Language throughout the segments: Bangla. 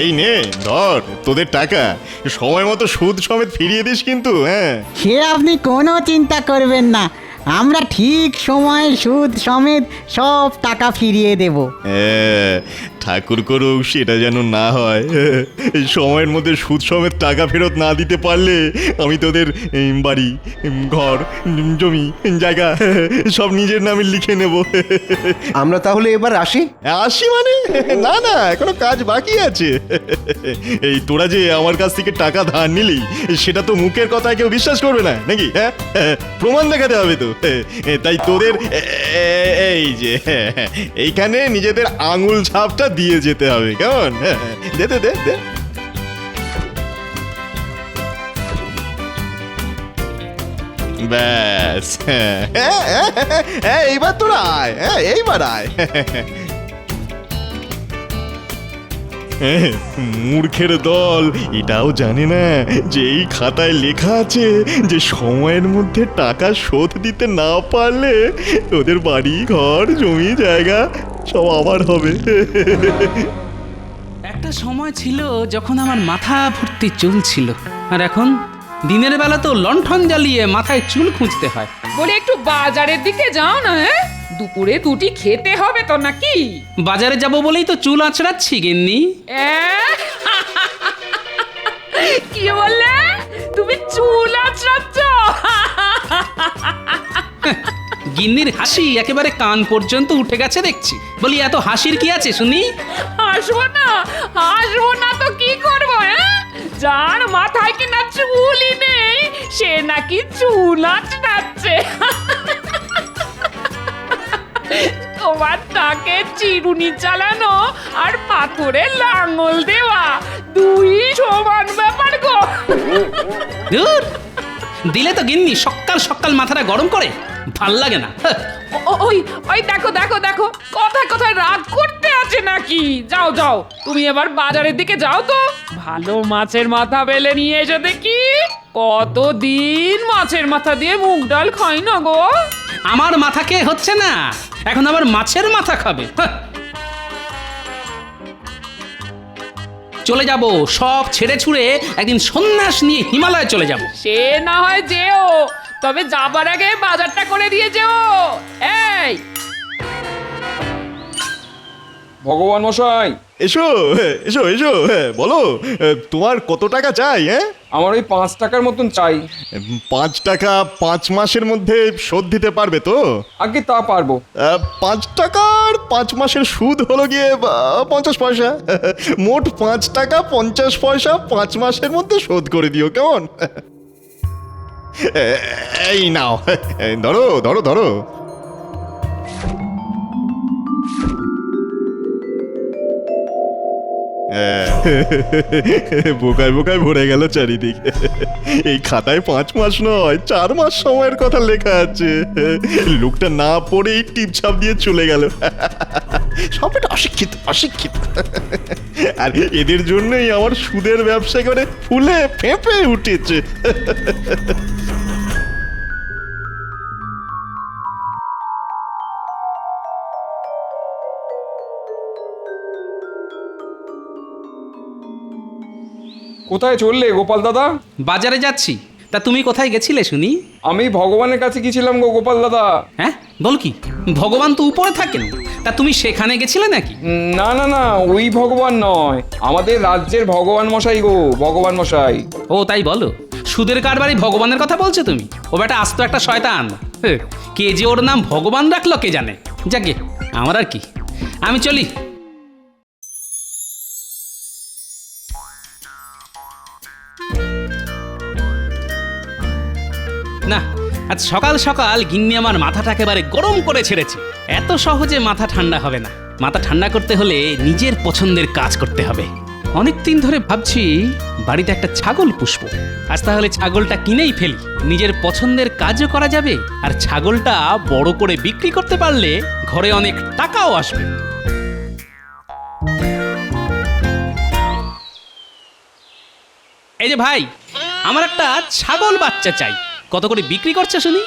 এই নে ধর তোদের টাকা, সময় মতো সুদ সমেত ফিরিয়ে দিস কিন্তু। হ্যাঁ, সে আপনি কোনো চিন্তা করবেন না, আমরা ঠিক সময়ে সুদ সমেত সব টাকা ফিরিয়ে দেব। ঠাকুর করুক সেটা যেন না হয়। এই সময়ের মধ্যে সুদ সমেত টাকা ফেরত না দিতে পারলে আমি তোদের বাড়ি, ঘর, জমি, জায়গা সব নিজের নামে লিখে নেব। আমরা তাহলে এবার আসি। আসি মানে? না না, এখনো কাজ বাকি আছে। এই তোরা যে আমার কাছ থেকে টাকা ধার নিলি, সেটা তো মুখের কথা কেউ বিশ্বাস করবে না নাকি? হ্যাঁ, প্রমাণ দেখাতে হবে তো। তাই তোদের এই যে এইখানে নিজেদের আঙুল ছাপটা দিয়ে যেতে হবে, কেমন? দে দে দে দে। ব্যাস, এইবার তোরা আয়, এইবার আয়। মূর্খের দল এটাও জানে না যে এই খাতায় লেখা আছে যে সময়ের মধ্যে টাকা শোধ দিতে না পারলে ওদের বাড়ি, ঘর, জমি, জায়গা সব আবার হবে। একটা সময় ছিল যখন আমার মাথা ভর্তি চুল ছিল, আর এখন দিনের বেলা তো লণ্ঠন জ্বালিয়ে মাথায় চুল খুঁজতে হয়। বলে একটু বাজারের দিকে যাও না। হ্যাঁ, দুপুরে দুটি খেতে হবে তো নাকি? বাজারে যাব বলেই তো চুল আঁচড়াচ্ছি গিন্নি। কি বললে? তুমি চুল আঁচড়াচ্ছ? গিন্নির হাসি একেবারে কান পর্যন্ত উঠে গেছে দেখছি। বলি এত হাসির কি আছে শুনি? হাসবো না তো কি করবো? যার মাথায় কিনা চুলই নেই সে নাকি চুল আঁচড়াচ্ছে। তোমার তাকে চিরুনি চালানো আর পাথরে লাঙল দেওয়া দুই সমান ব্যাপার গো। ধুর, দিলে তো গিন্নি সকাল সকাল মাথাটা গরম করে, ভাল লাগে না। ওই ওই দেখো দেখো দেখো, কথায় কথায় রাগ করতে আছে নাকি? যাও যাও, তুমি এবার বাজারের দিকে যাও তো, ভালো মাছের মাথা বেলে নিয়ে এসো দেখি। কতদিন মাছের মাথা দিয়ে মুগ ডাল খাই না গো। আমার মাথা কে হচ্ছে না, এখন আবার মাছের মাথা খাবে। চলে যাব, সব ছেড়ে ছুড়ে একদিন সন্ন্যাস নিয়ে হিমালয়ে চলে যাব। সে না হয় যেও, তবে যাবার আগে বাজারটা করে দিয়ে যেও। এই ভগবান মশাই, এসো এসো এসো, বলো তোমার কত টাকা চাই? হ্যাঁ, আমার ওই 5 টাকার মতন চাই। 5 টাকা 5 মাসের মধ্যে শোধ দিতে পারবে তো? আগে তা পারবো। 5 টাকার 5 মাসের সুদ হলো গিয়ে 50 পয়সা। মোট 5 টাকা 50 পয়সা 5 মাসের মধ্যে শোধ করে দিও, কেমন? এই নাও, ধরো ধরো ধরো। বোকায় বোকায় ভরে গেল চারিদিকে। এই খাতায় 5 মাস নয় 4 মাস সময়ের কথা লেখা আছে। লোকটা না পড়েই টিপছাপ দিয়ে চলে গেল। সব এটা অশিক্ষিত অশিক্ষিত। আর এদের জন্যই আমার সুদের ব্যবসা করে ফুলে ফেঁপে উঠেছে। কোথায় চললে গোপাল দাদা? বাজারে যাচ্ছি। তা তুমি কোথায় গেছিলে শুনি? আমি ভগবানের কাছে গেছিলাম গো গোপাল দাদা। হ্যাঁ, বল কি? ভগবান তো উপরে থাকেন, তা তুমি সেখানে গেছিলে নাকি? না না না, ওই ভগবান নয়, আমাদের রাজ্যের ভগবান মশাই গো, ভগবান মশাই। ও তাই বলো, সুদের কারবারি ভগবানের কথা বলছো তুমি? ও বেটা আস্ত একটা শয়তান। কে যে ওর নাম ভগবান রাখলো কে জানে। যাকে আমার আর কি, আমি চলি। না, আজ সকাল সকাল গিন্নি আমার মাথাটা একেবারে গরম করে ছেড়েছে। এত সহজে মাথা ঠান্ডা হবে না। মাথা ঠান্ডা করতে হলে নিজের পছন্দের কাজ করতে হবে। অনেক দিন ধরে ভাবছি বাড়িতে একটা ছাগল পুষবো। আজ তাহলে ছাগলটা কিনেই ফেলি, নিজের পছন্দের কাজও করা যাবে, আর ছাগলটা বড় করে বিক্রি করতে পারলে ঘরে অনেক টাকাও আসবে। এই যে ভাই, আমার একটা ছাগল বাচ্চা চাই। কত করে বিক্রি করছে শুনি?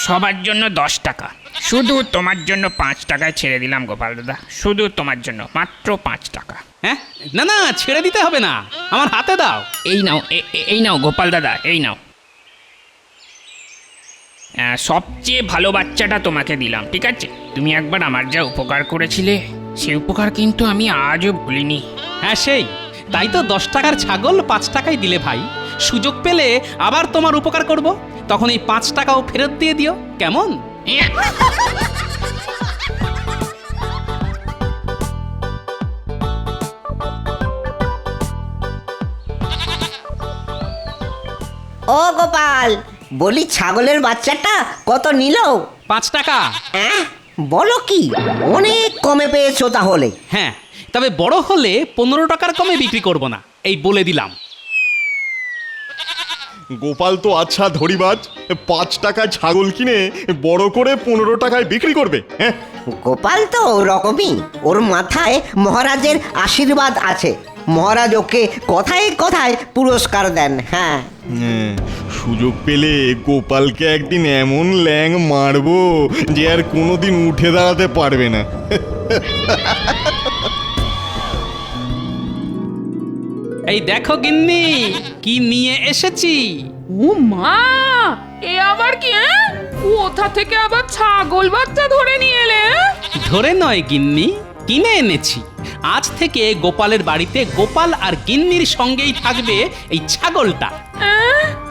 সবার জন্য 10 টাকা, শুধু তোমার জন্য 5 টাকায় ছেড়ে দিলাম গোপাল দাদা। শুধু তোমার জন্য মাত্র 5 টাকা। হ্যাঁ না না, ছেড়ে দিতে হবে না, আমার হাতে দাও। এই নাও এই নাও গোপাল দাদা, এই নাও। সবচেয়ে ভালো বাচ্চাটা তোমাকে দিলাম, ঠিক আছে? তুমি একবার আমার যা উপকার করেছিলে, সে উপকার কিন্তু আমি আজও ভুলিনি। হ্যাঁ সেই, তাই তো 10 টাকার ছাগল 5 টাকায় দিলে ভাই। সুযোগ পেলে আবার তোমার উপকার করব, তখন এই 5 টাকাও ফেরত দিয়ে দিও, কেমন? ও গোপাল, বলি ছাগলের বাচ্চাটা কত নিল? 5 টাকা। বলো কি, অনেক কমে পেয়েছো তাহলে। হ্যাঁ, তবে বড় হলে 15 টাকার কমে বিক্রি করব না, এই বলে দিলাম। গোপাল তো আচ্ছা ধরিবাজ, 5 টাকায় ছাগল কিনে বড় করে 15 টাকায় বিক্রি করবে। হ্যাঁ, গোপাল তো ওরকমই, ওর মাথায় মহারাজের আশীর্বাদ আছে। মহারাজ ওকে কথায় কথায় পুরস্কার দেন। হ্যাঁ, সুযোগ পেলে গোপালকে একদিন এমন ল্যাং মারবো যে আর কোনোদিন উঠে দাঁড়াতে পারবে না। এই দেখো গিন্নি, কি নিয়ে এসেছি। ও মা, এ আবার কি? কোথা থেকে আবার ছাগল বাচ্চা ধরে নিয়ে এলে? ধরে নয় গিন্নি, কিনে এনেছি। আজ থেকে গোপালের বাড়িতে গোপাল আর গিন্নির সঙ্গেই থাকবে এই ছাগলটা।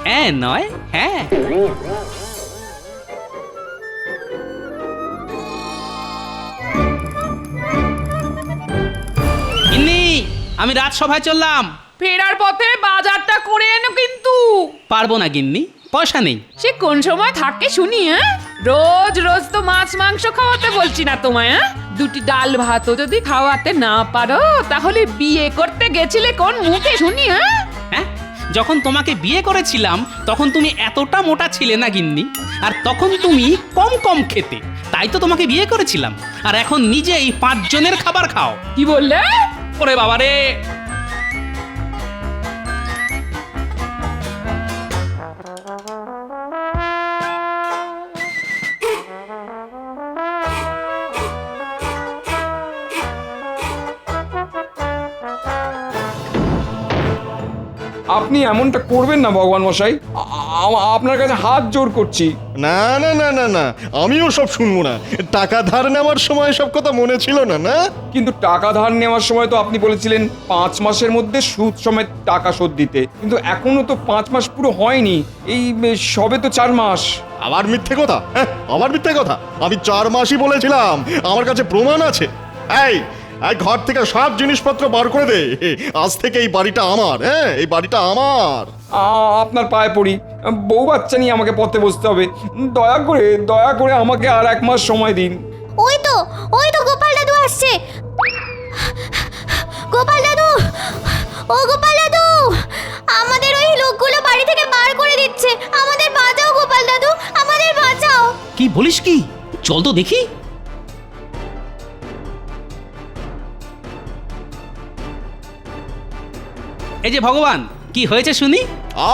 হ্যাঁ নয়, হ্যাঁ। গিন্নি, আমি রাজসভায় চললাম। ফেরার পথে বাজারটা করে এনো কিন্তু। পারবো না গিন্নি, পয়সা নেই। সে কোন সময় থাকে শুনি? রোজ রোজ তো মাছ মাংস খাওয়াতে বলছি না তোমায়। দুটি ডাল ভাতও যদি খাওয়াতে না পারো, তাহলে বিয়ে করতে গেছিলে কোন মুখে শুনি? হ্যাঁ, যখন তোমাকে বিয়ে করেছিলাম তখন তুমি এতটা মোটা ছিলে না গিন্নি, আর তখন তুমি কম কম খেতে, তাই তো তোমাকে বিয়ে করেছিলাম। আর এখন নিজেই 5 জনের খাবার খাও। কি বললে? ওরে বাবা রে! আপনি এমনটা করবেন না ভগবান মশাই, আপনার কাছে হাত জোর করছি। না না না না না, আমিও সব শুনবো না। টাকা ধার নেওয়ার সময় সব কথা মনে ছিল না? না, কিন্তু টাকা ধার নেওয়ার সময় তো আপনি বলেছিলেন 5 মাসের মধ্যে সুদ সমেত টাকা শোধ দিতে, কিন্তু এখনো তো 5 মাস পুরো হয়নি, এই সবে তো 4 মাস। আবার মিথ্যে কথা? হ্যাঁ, আবার মিথ্যে কথা। আমি 4 মাসই বলেছিলাম, আমার কাছে প্রমাণ আছে। এই ঘর থেকে সব জিনিসপত্র বার করে দে, আজ থেকে এই বাড়িটা আমার। হ্যাঁ, এই বাড়িটা আমার। আপনার পায়ে পড়ি, বউ বাচ্চা নিয়ে আমাকে পথে বসতে হবে, দয়া করে আমাকে আর 1 মাস সময় দিন। ওই তো গোপাল দাদু আসছে। গোপাল দাদু, ও গোপাল দাদু, আমাদের ওই লোকগুলো বাড়ি থেকে বার করে দিচ্ছে। আমাদের বাঁচাও গোপাল দাদু, আমাদের বাঁচাও। কি বলিস কি? চল তো দেখি। এই যে ভগবান, কি হয়েছে শুনি।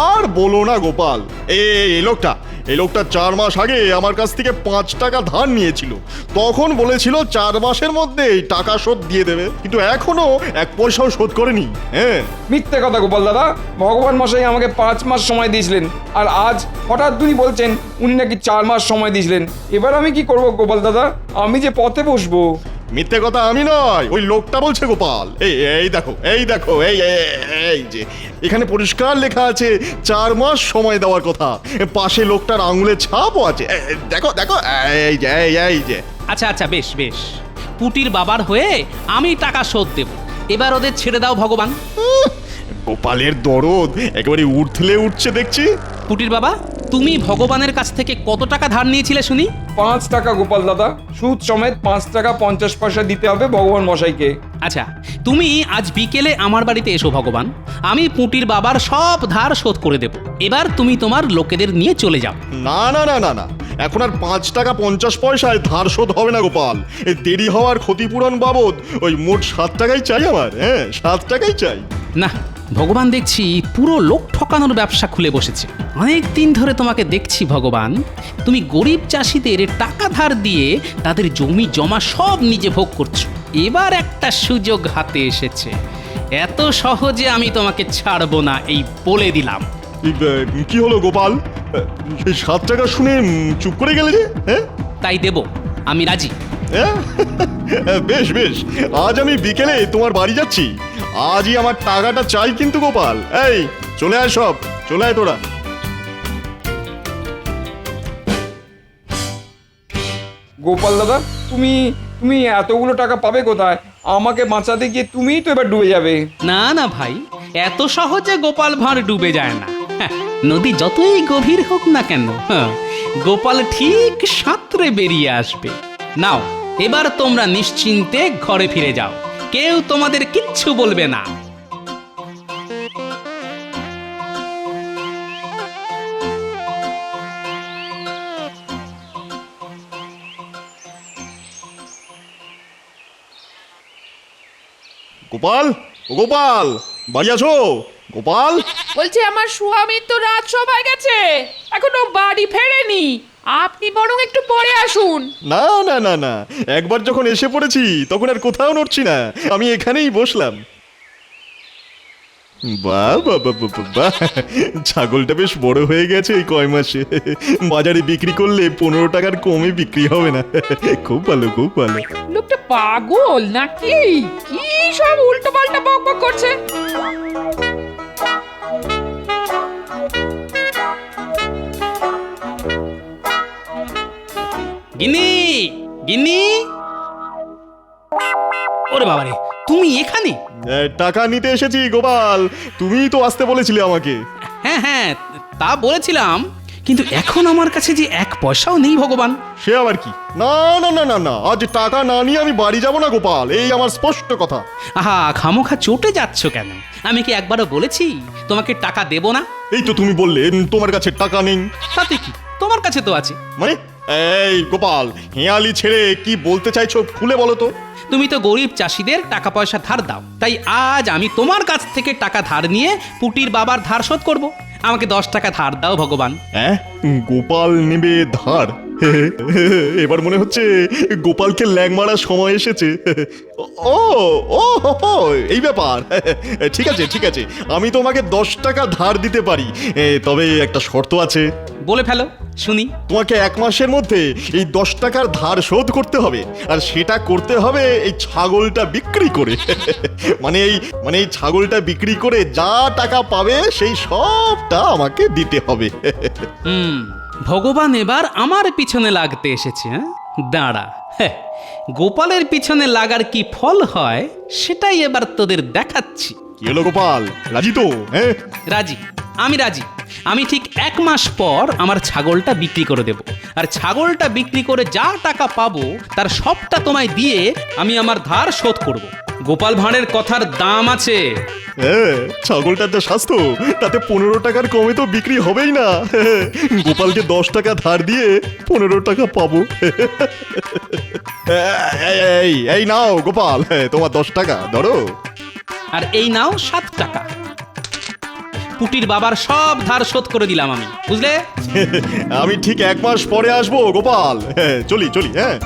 আর বলো না গোপাল, এই লোকটা 4 মাস আগে আমার কাছ থেকে 5 টাকা ধার নিয়েছিল। তখন বলেছিল 4 মাসের মধ্যে এই টাকা শোধ দিয়ে দেবে, কিন্তু এখনো 1 পয়সাও শোধ করেনি। হ্যাঁ, মিথ্যে কথা গোপাল দাদা, ভগবান মশাই আমাকে 5 মাস সময় দিয়েছিলেন, আর আজ হঠাৎ উনি বলছেন উনি নাকি 4 মাস সময় দিয়েছিলেন। এবার আমি কি করব গোপাল দাদা? আমি যে পথে বসবো। মিথ্যে কথা আমি নয়, ওই লোকটা বলছে গোপাল। এই দেখো এই যে এখানে পরিষ্কার লেখা আছে 4 মাস সময় দেওয়ার কথা। পাশে লোকটার আঙুলের ছাপও আছে। দেখো এই যে। আচ্ছা বেশ বেশ, পুটির বাবার হয়ে আমি টাকা শোধ দেব। এবার ওদের ছেড়ে দাও ভগবান। গোপালের দরদ একেবারে উঠছে দেখছি। পুটির বাবা, তুমি ভগবানের কাছ থেকে কত টাকা ধার নিয়েছিলে শুনি? 5 টাকা গোপাল দাদা, সুদ সমেত 5 টাকা 50 পয়সা দিতে হবে ভগবান মশাইকে। আচ্ছা, তুমি আজ বিকেলে আমার বাড়িতে এসো ভগবান, আমি পুটির বাবার সব ধার শোধ করে দেব। এবার তুমি তোমার লোকেদের নিয়ে চলে যাও। না না না না না, এখন আর 5 টাকা 50 পয়সায় ধার শোধ হবে না গোপাল। এই দেরি হওয়ার ক্ষতিপূরণ বাবদ ওই মোট 7 টাকাই চাই আমার। হ্যাঁ, 7 টাকাই চাই। না, ভগবান দেখছি পুরো লোক ঠকানোর ব্যবসা খুলে বসেছে। অনেক দিন ধরে তোমাকে দেখছি ভগবান, তুমি গরিব চাষিদের টাকা ধার দিয়ে তাদের জমি জমা সব নিজে ভোগ করছো। এবার একটা সুযোগ হাতে এসেছে। এত সহজে আমি তোমাকে ছাড়বো না, এই বলে দিলাম। কি হলো গোপাল, এই 7 টাকা শুনে চুপ করে গেলে যে? হ্যাঁ তাই দেব, আমি রাজি। হ্যাঁ? বেশ বেশ, আজ আমি বিকেলে তোমার বাড়ি যাচ্ছি। আজই আমার টাকাটা চাই কিন্তু গোপাল। এই চলে আয়, সব চলে আয় তোরা। গোপাল দাদা, তুমি তুমি এতগুলো টাকা পাবে কোথায়? আমাকে বাঁচাতে গিয়ে তুমিই তো এবার ডুবে যাবে। না না ভাই, এত সহজে গোপাল ভাঁড় ডুবে যায় না। হ্যাঁ, নদী যতই গভীর হোক না কেন, গোপাল ঠিক সাঁতরে বেরিয়ে আসবে। নাও, এবার তোমরা নিশ্চিন্তে ঘরে ফিরে যাও, কেউ তোমাদের কিচ্ছু বলবে না। গোপাল, ও গোপাল, বাড়ি আছো? গোপাল, বলছি আমার স্বামী তো রাত সবাই গেছে, এখনো বাড়ি ফেরেনি। আপনি বরং একটু পরে আসুন। না না না না, একবার যখন এসে পড়েছি তখন আর কোথাও নড়ছি না, আমি এখানেই বসলাম। বাহ বাহ বাহ বাহ বাহ, ছাগলটা বেশ বড় হয়ে গেছে এই কয় মাসে। বাজারে বিক্রি করলে 15 টাকার কমে বিক্রি হবে না। খুব ভালো, খুব ভালো। লোকটা পাগল নাকি? কি সব উল্টো পাল্টা বকবক করছে। গিন্নি, গিন্নি, ওরে বাবারে, তুমি এখানে? টাকা নিতে এসেছি গোপাল, তুমিই তো আসতে বলেছিলে আমাকে। হ্যাঁ হ্যাঁ, তা বলেছিলাম, কিন্তু এখন আমার কাছে যে 1 পয়সাও নেই ভগবান। সে আবার কি? না না না না না, আজ টাকা না নিয়ে আমি বাড়ি যাব না গোপাল, এই আমার স্পষ্ট কথা। আহা, খামোখা চটে যাচ্ছ কেন? আমি কি একবারও বলেছি তোমাকে টাকা দেব না? এই তো তুমি বললে তোমার কাছে টাকা নেই। তাতে কি, তোমার কাছে তো আছে। মানে এই গোপাল, হেয়ালি ছেড়ে কি বলতে চাইছো খুলে বলো তো। তুমি তো গরিব চাষিদের টাকা পয়সা ধার দাও, তাই আজ আমি তোমার কাছ থেকে টাকা ধার নিয়ে পুটির বাবার ধার শোধ করব। আমাকে 10 টাকা ধার দাও ভগবান। হ্যাঁ, গোপাল নেবে ধার? এবার মনে হচ্ছে গোপালকে ল্যাং মারার সময় এসেছে। ও ও হো হো, এই ব্যাপার। ঠিক আছে ঠিক আছে, আমি তোমাকে 10 টাকা ধার দিতে পারি, তবে একটা শর্ত আছে। বলে ফেলো শুনি। তোমাকে 1 মাসের মধ্যে এই 10 টাকার ধার শোধ করতে হবে, আর সেটা করতে হবে এই ছাগলটা বিক্রি করে। মানে এই ছাগলটা বিক্রি করে যা টাকা পাবে সেই সবটা আমাকে দিতে হবে। ভগবান এবার আমার পিছনে লাগতে এসেছে। হ্যাঁ, দাঁড়া, হ্যাঁ, গোপালের পিছনে লাগার কি ফল হয় সেটাই এবার তোদের দেখাচ্ছি। কি হলো গোপাল, রাজি তো? হ্যাঁ রাজি, আমি রাজি। আমি ঠিক 1 মাস পর আমার ছাগলটা বিক্রি করে দেব, আর ছাগলটা বিক্রি করে যা টাকা পাবো তার সবটা তোমায় দিয়ে আমি আমার ধার শোধ করব। গোপাল ভাঁড়ের কথার দাম আছে। হ্যাঁ, ছাগলটার যা স্বাস্থ্য, তাতে 15 টাকার কমে তো বিক্রি হবেই না। গোপালকে 10 টাকা ধার দিয়ে 15 টাকা পাবো। এই এই নাও গোপাল, তোমার 10 টাকা ধরো। আর এই নাও 7 টাকা। পুটির বাবার সব ধার শোধ করে দিলাম আমি, বুঝলে? আমি ঠিক 1 মাস পরে আসবো গোপাল। চলি চলি। হ্যাঁ,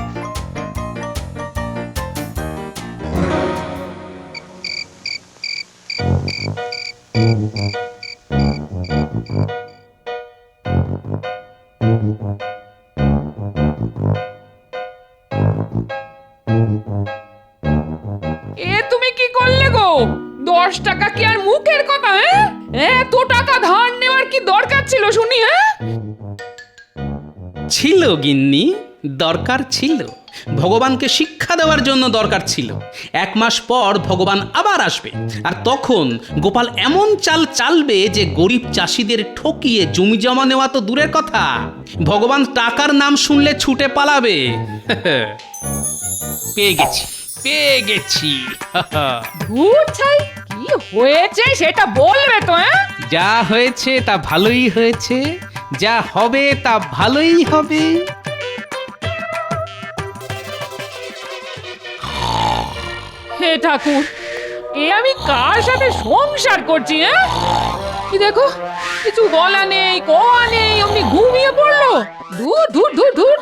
এ তুমি কি করলে গো? 10 টাকা কি আর মুখের কথা? এত টাকা ধার নেওয়ার কি দরকার ছিল শুনি? ছিল গিন্নি, দরকার ছিল। ভগবানকে শিক্ষা দেওয়ার জন্য দরকার ছিল। 1 মাস পর ভগবান আবার আসবে, আর তখন গোপাল এমন চাল চালবে যে গরিব চাষিদের ঠকিয়ে জমি জমা নেওয়া তো দূরের কথা, ভগবান টাকার নাম শুনলে ছুটে পালাবে। পেয়ে গেছি, পেয়ে গেছি। ভূত ছাই, কি হয়েছে সেটা বলবে তো? যা হয়েছে তা ভালোই হয়েছে, যা হবে তা ভালোই হবে। হে ঠাকুর, এ আমি কার সাথে সংসার করছি? কি দেখো, কিছু বলা নেই, কোয়া নেই, অমনি ঘুমিয়ে পড়লো। দূর দূর দূর দূর।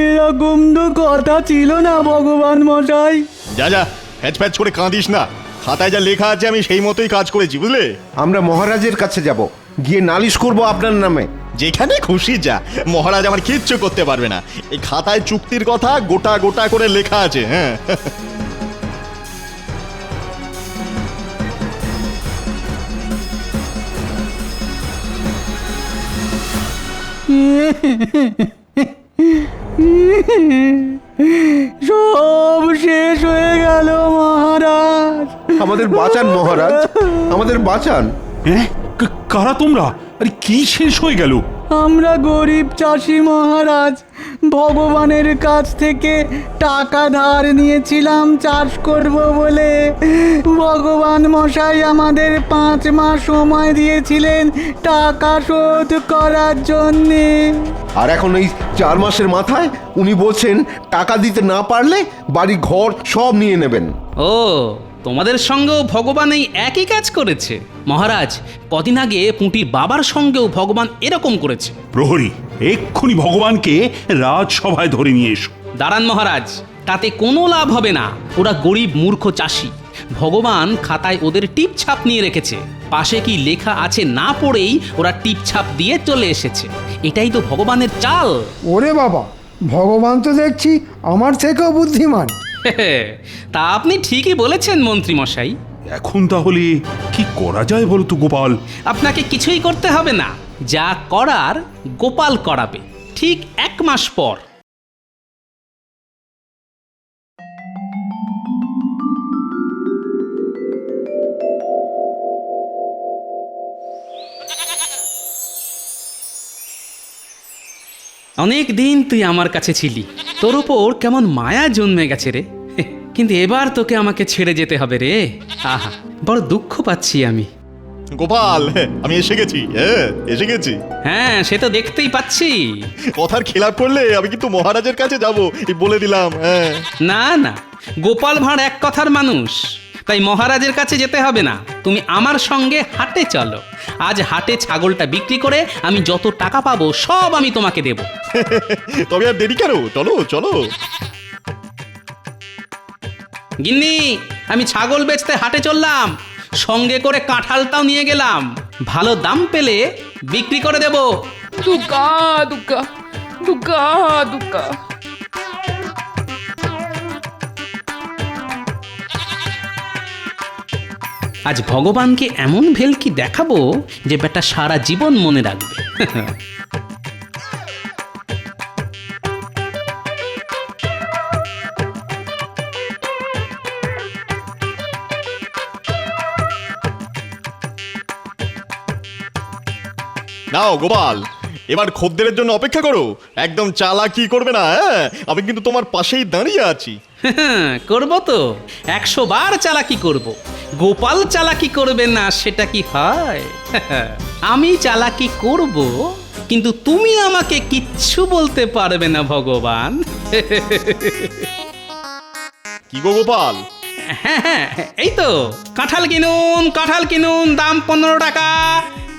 এরকম তো কথা ছিল না ভগবান মশাই। যা যা, ফ্যাচ ফ্যাচ করে কাঁদিস না। খাতায় যা লেখা আছে আমি সেই মতোই কাজ করেছি, বুঝলে? আমরা মহারাজের কাছে যাব, গিয়ে নালিশ করব আপনার নামে। যেখানে খুশি যা, মহারাজ আমার কিচ্ছু করতে পারবে না। এই খাতায় চুক্তির কথা গোটা গোটা করে লেখা আছে। হ্যাঁ, সব শেষ হয়ে গেল মহারাজ। আমাদের বাঁচান মহারাজ, আমাদের বাঁচান। হ্যাঁ, কারা তোমরা? আরে কি শেষ হয়ে গেল? আমরা গরিব চাষি মহারাজ, ভগবানের কাছ থেকে টাকা ধার নিয়েছিলাম চাষ করব বলে। ভগবান মশাই আমাদের 5 মাস সময় দিয়েছিলেন টাকা শোধ করার জন্যে। আর এখন এই 4 মাসের মাথায় উনি বলছেন টাকা দিতে না পারলে বাড়ি ঘর সব নিয়ে নেবেন। ও, তোমাদের সঙ্গেও ভগবান এই একই কাজ করেছে। মহারাজ, কদিন আগে পুঁটির বাবার সঙ্গেও ভগবান এরকম করেছে। প্রহরী, এক্ষুনি ভগবানকে রাজসভায় ধরে নিয়ে এসো। দাঁড়ান মহারাজ, তাতে কোনো লাভ হবে না। ওরা গরিব মূর্খ চাষি। ভগবান খাতায় ওদের টিপ ছাপ নিয়ে রেখেছে। পাশে কি লেখা আছে না পড়েই ওরা টিপ ছাপ দিয়ে চলে এসেছে। এটাই তো ভগবানের চাল। ওরে বাবা, ভগবান তো দেখছি আমার থেকেও বুদ্ধিমান। তা আপনি ঠিকই বলেছেন মন্ত্রী মশাই। এখন তাহলে কি করা যায় বলো তো গোপাল? আপনাকে কিছুই করতে হবে না, যা করার গোপাল করাবে ঠিক 1 মাস পর। অনেক দিন তুই আমার কাছে ছিলি, তোর ওপর কেমন মায়া জন্মে গেছে রে। কিন্তু এবার তোকে আমাকে ছেড়ে যেতে হবে রে। আহা, বড় দুঃখ পাচ্ছি আমি। গোপাল, আমি এসে গেছি। হ্যাঁ, এসে গেছি। হ্যাঁ, সে তো দেখতেই পাচ্ছি। কথার খেলাপ করলে আমি কিন্তু মহারাজের কাছে যাব, বলে দিলাম। হ্যাঁ, না না, গোপাল ভাঁড় এক কথার মানুষ, তাই মহারাজের কাছে যেতে হবে না। তুমি আমার সঙ্গে হাটে চলো। আজ হাটে ছাগলটা বিক্রি করে আমি যত টাকা পাবো সব আমি তোমাকে দেব। তবে আর দেরি কেন? চলো চলো। গিন্নি, আমি ছাগল বেচতে হাটে চললাম, সঙ্গে করে কাঁঠালটাও নিয়ে গেলাম। ভালো দাম পেলে বিক্রি করে দেব। দুগ্গা দুগ্গা দুগ্গা দুগ্গা। আজ ভগবানকে এমন ভেলকি দেখাবো যে বেটা সারা জীবন মনে রাখবে। নাও গোপাল, এবার খদ্দেরের জন্য অপেক্ষা করো। একদম চালাকি করবে না। হ্যাঁ, আমি কিন্তু তোমার পাশেই দাঁড়িয়ে আছি। করব তো, 100 বার চালাকি করব। গোপাল চালাকি করবে না সেটা কি হয়? আমি চালাকি করব, কিন্তু তুমি আমাকে কিচ্ছু বলতে পারবে না ভগবান। কি গো গোপাল? হ্যাঁ, এই তো কাঁঠাল কিনুন, কাঁঠাল কিনুন, দাম 15 টাকা।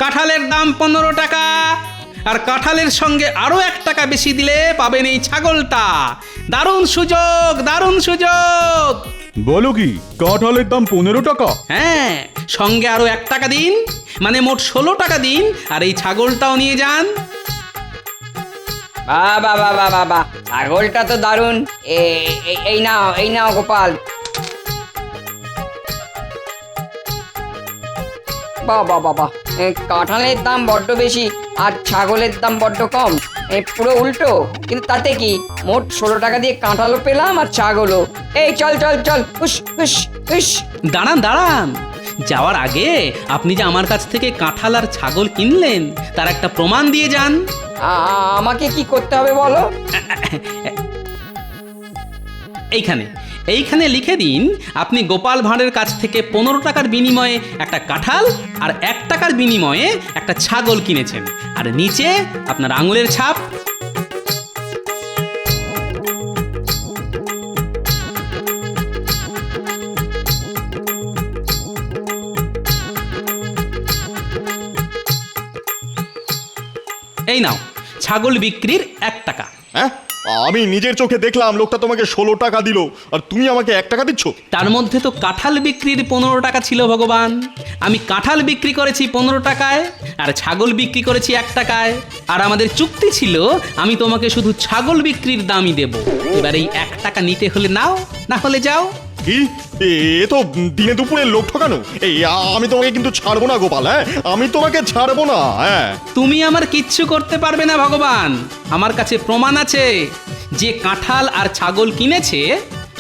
কাঁঠালের দাম 15 টাকা। আর কাঁঠালের সঙ্গে আরো 1 টাকা বেশি দিলে পাবেন এই ছাগলটা। দারুণ সুযোগ, দারুণ সুযোগ। বলো কি, কাঁঠালের দাম 15 টাকা? হ্যাঁ, সঙ্গে আরো 1 টাকা দিন, মানে মোট 16 টাকা দিন, আর এই ছাগলটাও নিয়ে যান। বাবা বাবা বাবা, ছাগলটা তো দারুণ। এই নাও, এই নাও গোপাল। বাবা বাবা, কাঁঠালের দাম বড্ড বেশি আর ছাগলের দাম বড্ড কম। পুরো উল্টো, কিন্তু তাতে কি, মোট 16 টাকা দিয়ে কাঁঠালও পেলাম আর ছাগলও। এই চল চল চল, হুস হুস হুস। দাঁড়ান দাঁড়ান, যাওয়ার আগে আপনি যে আমার কাছ থেকে কাঁঠাল আর ছাগল কিনলেন তার একটা প্রমাণ দিয়ে যান। আমাকে কি করতে হবে বলো? এইখানে লিখে দিন আপনি গোপাল ভাঁড়ের কাছ থেকে 15 টাকার বিনিময়ে একটা কাঁঠাল আর 1 টাকার বিনিময়ে একটা ছাগল কিনেছেন, আর নিচে আপনার আঙুলের ছাপ। এই নাও ছাগল বিক্রির 1 টাকা। হ্যাঁ, আমি নিজের চোখে দেখলাম লোকটা তোমাকে 16 টাকা দিল আর তুমি আমাকে 1 টাকা দিচ্ছ। তার মধ্যে তো কাঁঠাল বিক্রির 15 টাকা ছিল ভগবান। আমি কাঁঠাল বিক্রি করেছি 15 টাকায় আর ছাগল বিক্রি করেছি 1 টাকায়। আর আমাদের চুক্তি ছিল আমি তোমাকে শুধু ছাগল বিক্রির দামই দেব। এবার এই 1 টাকা নিতে হলে নাও, না হলে যাও। কি এ তো দিনে দুপুরে লোক ঠকানো। এই আমি তোমাকে কিন্তু ছাড়বো না গোপাল, হ্যাঁ আমি তোমাকে ছাড়বো না। হ্যাঁ তুমি আমার কিচ্ছু করতে পারবে না ভগবান। আমার কাছে প্রমাণ আছে। যে কাঁঠাল আর ছাগল কিনেছে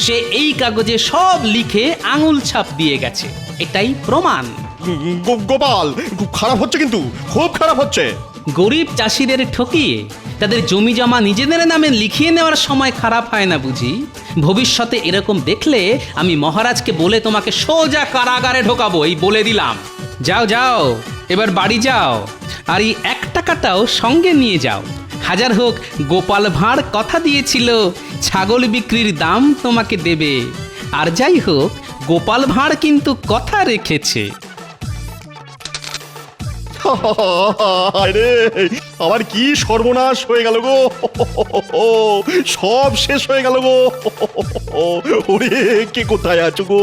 সে এই কাগজে সব লিখে আঙুল ছাপ দিয়ে গেছে। এটাই প্রমাণ। গোপাল খুব খারাপ হচ্ছে, কিন্তু খুব খারাপ হচ্ছে। গরিব চাষিদের ঠকিয়ে তাদের জমি জমা নিজেদের নামে লিখিয়ে নেওয়ার সময় খারাপ হয় না বুঝি? ভবিষ্যতে এরকম দেখলে আমি মহারাজকে বলে তোমাকে সোজা কারাগারে ঢোকাবো, এই বলে দিলাম। যাও যাও, এবার বাড়ি যাও। আর এই 1 টাকাটাও সঙ্গে নিয়ে যাও। হাজার হোক গোপাল ভাঁড় কথা দিয়েছিল ছাগল বিক্রির দাম তোমাকে দেবে। আর যাই হোক গোপাল ভাঁড় কিন্তু কথা রেখেছে। আরে আমার কি সর্বনাশ হয়ে গেল গো, সব শেষ হয়ে গেল গো। ওরে কে কোথায় আছো গো?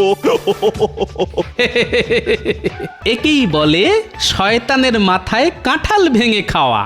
একেই বলে শয়তানের মাথায় কাঁঠাল ভেঙে খাওয়া।